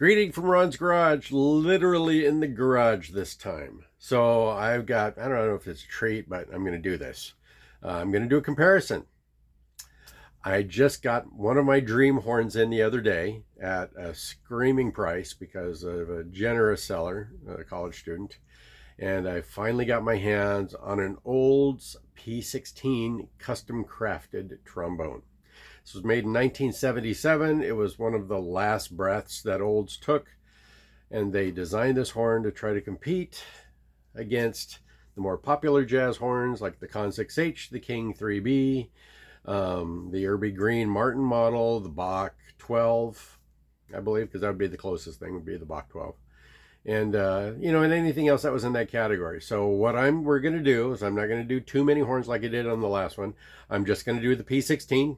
Greeting from Ron's garage, literally in the garage this time. So I've got, I don't know if it's a treat, but I'm going to do this. I'm going to do a comparison. I just got one of my dream horns in the other day at a screaming price because of a generous seller, a college student. And I finally got my hands on an Olds P-16 custom crafted trombone. This was made in 1977. It was one of the last breaths that Olds took, and they designed this horn to try to compete against the more popular jazz horns like the Conn 6H, the King 3B, the Urbie Green Martin model, the Bach 12, I believe, because that would be the closest thing, would be the Bach 12. And, and anything else that was in that category. So what we're going to do is I'm not going to do too many horns like I did on the last one. I'm just going to do the P-16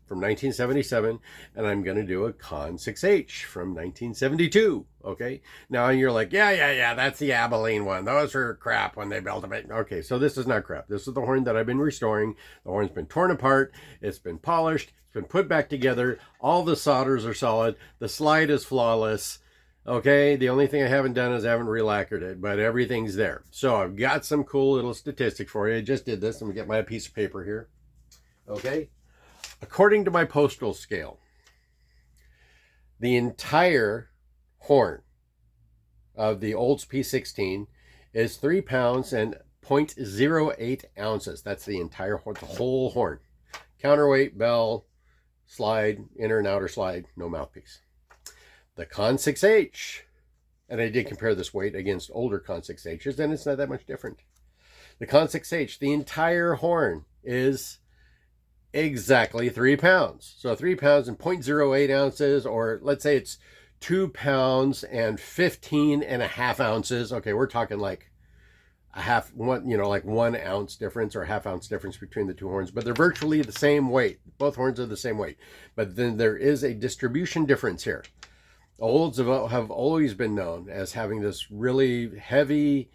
from 1977, and I'm going to do a Conn 6H from 1972, okay? Now you're like, yeah, that's the Abilene one. Those are crap when they built them. Okay, so this is not crap. This is the horn that I've been restoring. The horn's been torn apart. It's been polished. It's been put back together. All the solders are solid. The slide is flawless. Okay, the only thing I haven't done is I haven't relacquered it, but everything's there. So I've got some cool little statistics for you. I just did this. Let me get my piece of paper here. Okay. According to my postal scale, the entire horn of the Olds P-16 is 3 pounds and 0.08 ounces. That's the entire horn, the whole horn. Counterweight, bell, slide, inner and outer slide, no mouthpiece. The Conn 6H, and I did compare this weight against older Conn 6Hs, and it's not that much different. The Conn 6H, the entire horn is exactly 3 pounds. So 3 pounds and 0.08 ounces, or let's say it's 2 pounds and 15.5 ounces. Okay, we're talking like a half, like 1 ounce difference or a half ounce difference between the two horns, but they're virtually the same weight. Both horns are the same weight, but then there is a distribution difference here. Olds have always been known as having this really heavy,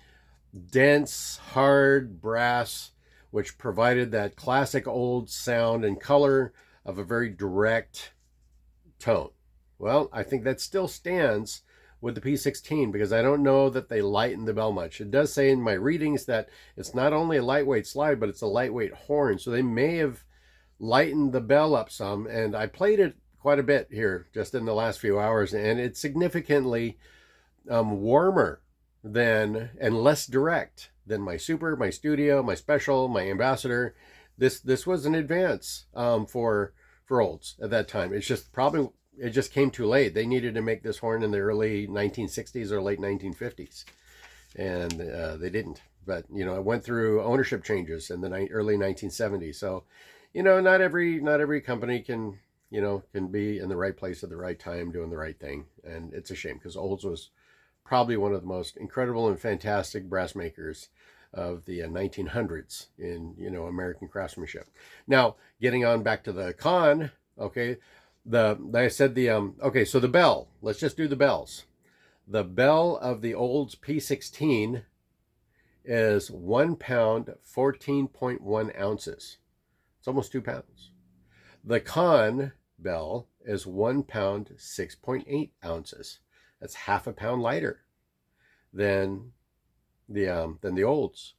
dense, hard brass, which provided that classic old sound and color of a very direct tone. Well, I think that still stands with the P-16 because I don't know that they lighten the bell much. It does say in my readings that it's not only a lightweight slide, but it's a lightweight horn. So they may have lightened the bell up some, and I played it quite a bit here just in the last few hours, and it's significantly warmer than and less direct than my Super, my Studio, my Special, my Ambassador. This was an advance for Olds at that time. It's just it just came too late. They needed to make this horn in the early 1960s or late 1950s, and they didn't. But it went through ownership changes in the early 1970s. So not every company can be in the right place at the right time doing the right thing, and it's a shame because Olds was probably one of the most incredible and fantastic brass makers of the 1900s in American craftsmanship. Now, getting on back to the Conn, okay, I said okay, so the bell. Let's just do the bells. The bell of the Olds P-16 is 1 pound 14.1 ounces. It's almost 2 pounds. The Conn bell is 1 pound 6.8 ounces. That's half a pound lighter than the Olds.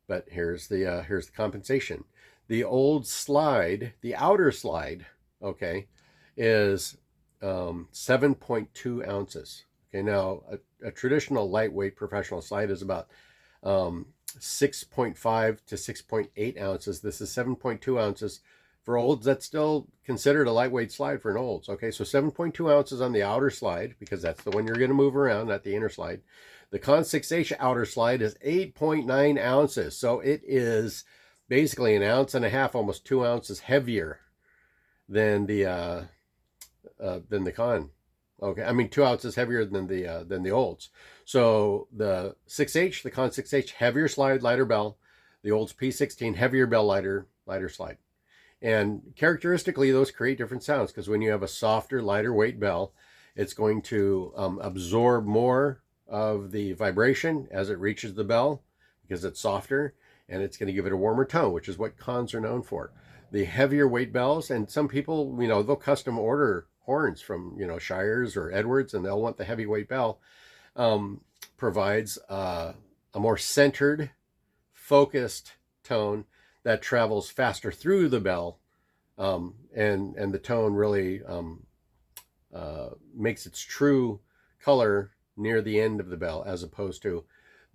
But here's the compensation. The Olds slide, the outer slide, okay, is 7.2 ounces. Okay, now a traditional lightweight professional slide is about 6.5 to 6.8 ounces. This is 7.2 ounces. For Olds, that's still considered a lightweight slide for an Olds. Okay, so 7.2 ounces on the outer slide, because that's the one you're going to move around, not the inner slide. The Conn 6H outer slide is 8.9 ounces. So it is basically 1.5 ounces, almost 2 ounces heavier than the Conn. Okay, I mean 2 ounces heavier than the Olds. So the 6H, the Conn 6H, heavier slide, lighter bell. The Olds P-16, heavier bell, lighter slide. And characteristically, those create different sounds because when you have a softer, lighter weight bell, it's going to absorb more of the vibration as it reaches the bell because it's softer, and it's going to give it a warmer tone, which is what Conns are known for. The heavier weight bells, and some people, they'll custom order horns from, you know, Shires or Edwards, and they'll want the heavyweight bell, provides a more centered, focused tone that travels faster through the bell, and the tone really makes its true color near the end of the bell, as opposed to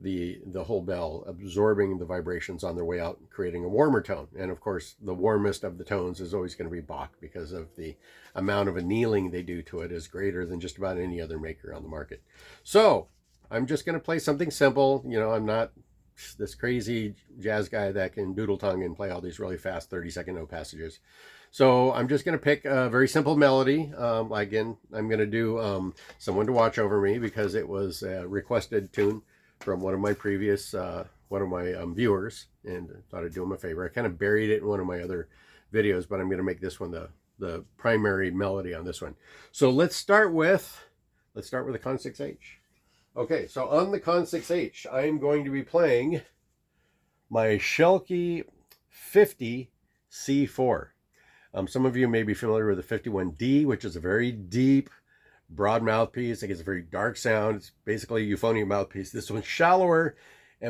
the whole bell absorbing the vibrations on their way out, creating a warmer tone. And of course, the warmest of the tones is always going to be Bach, because of the amount of annealing they do to it is greater than just about any other maker on the market. So I'm just going to play something simple. You know, I'm not this crazy jazz guy that can doodle tongue and play all these really fast 30-second note passages. So I'm just going to pick a very simple melody. Again, I'm going to do Someone to Watch Over Me, because it was a requested tune from one of my previous, viewers, and I thought I'd do him a favor. I kind of buried it in one of my other videos, but I'm going to make this one the primary melody on this one. So let's start with the Conn 6H. Okay, so on the Conn 6H, I'm going to be playing my Schelke 50 C4. Some of you may be familiar with the 51D, which is a very deep, broad mouthpiece. It gets a very dark sound. It's basically a euphonium mouthpiece. This one's shallower,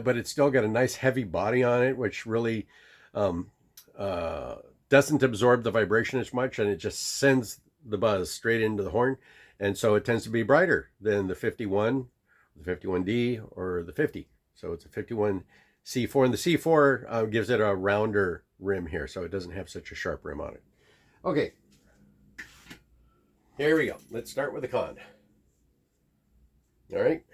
but it's still got a nice heavy body on it, which really doesn't absorb the vibration as much, and it just sends the buzz straight into the horn. And so it tends to be brighter than the 51, the 51D, or the 50. So it's a 51 C4, and the C4 gives it a rounder rim here, so it doesn't have such a sharp rim on it. Okay, here we go. Let's start with the Conn. All right.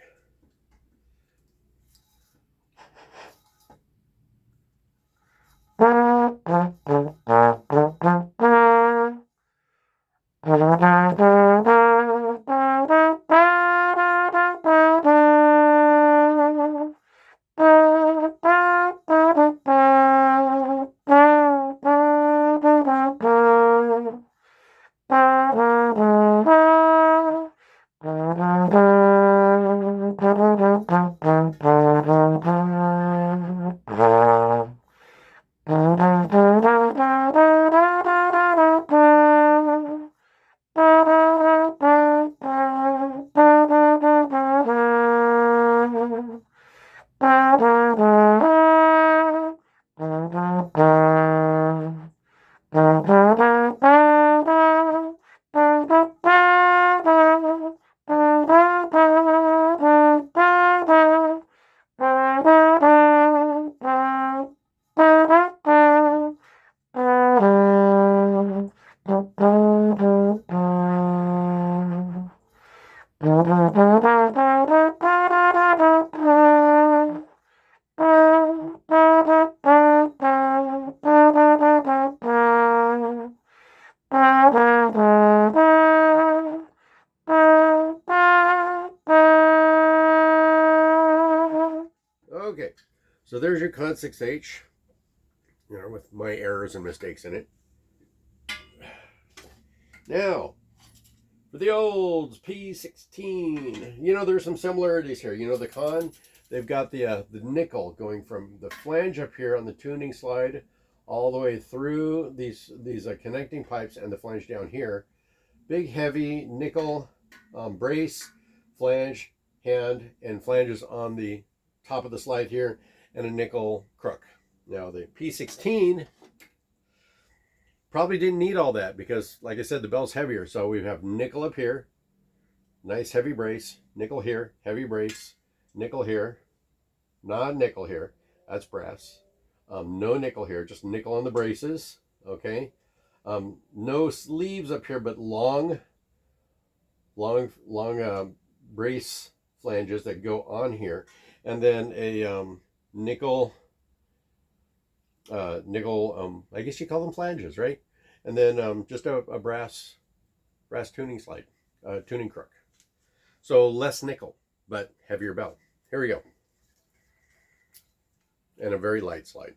Okay, so there's your Conn 6H, you know, with my errors and mistakes in it. Now, for the olds, P-16. You know, there's some similarities here. You know, the Conn, they've got the nickel going from the flange up here on the tuning slide all the way through these connecting pipes and the flange down here. Big, heavy nickel brace, flange, hand, and flanges on the top of the slide here, and a nickel crook. Now, the P-16 probably didn't need all that, because, like I said, the bell's heavier. So we have nickel up here, nice heavy brace, nickel here, heavy brace, nickel here, non-nickel here, that's brass. No nickel here, just nickel on the braces, okay? No sleeves up here, but long brace flanges that go on here, and then a nickel, I guess you call them flanges, right? And then just a brass tuning slide, tuning crook. So less nickel, but heavier bell. Here we go. And a very light slide.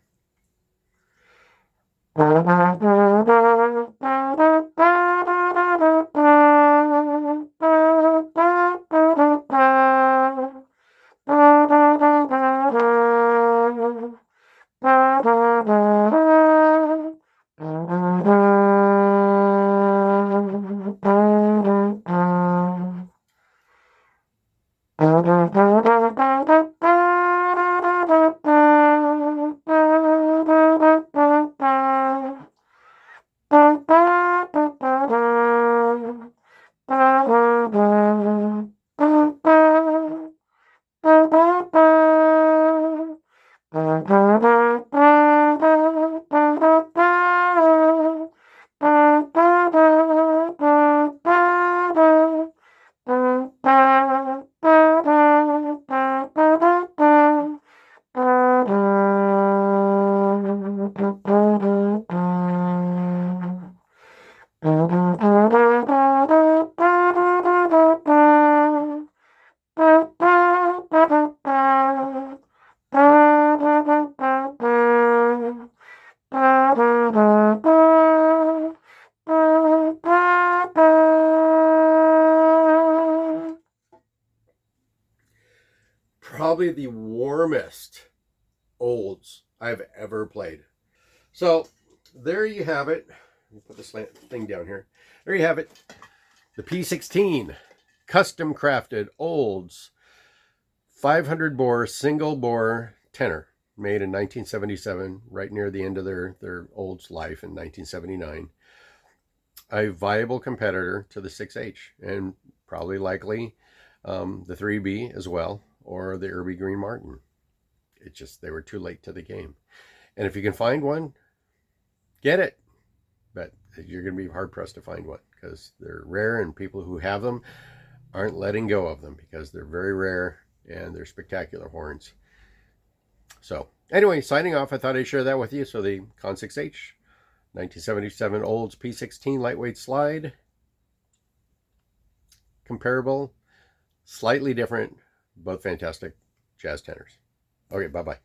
probably the warmest olds I've ever played. So there you have it. Let me put this thing down here. There you have it. The P-16 custom crafted olds 500 bore single bore tenor, made in 1977, right near the end of their olds life in 1979. A viable competitor to the 6H, and probably likely the 3B as well, or the Urbie Green Martin. It just, they were too late to the game. And if you can find one, get it. But you're going to be hard pressed to find one, because they're rare, and people who have them aren't letting go of them because they're very rare and they're spectacular horns. So anyway, signing off, I thought I'd share that with you. So the Conn 6H 1977 Olds P-16 lightweight slide, comparable, slightly different, both fantastic jazz tenors. Okay, bye-bye.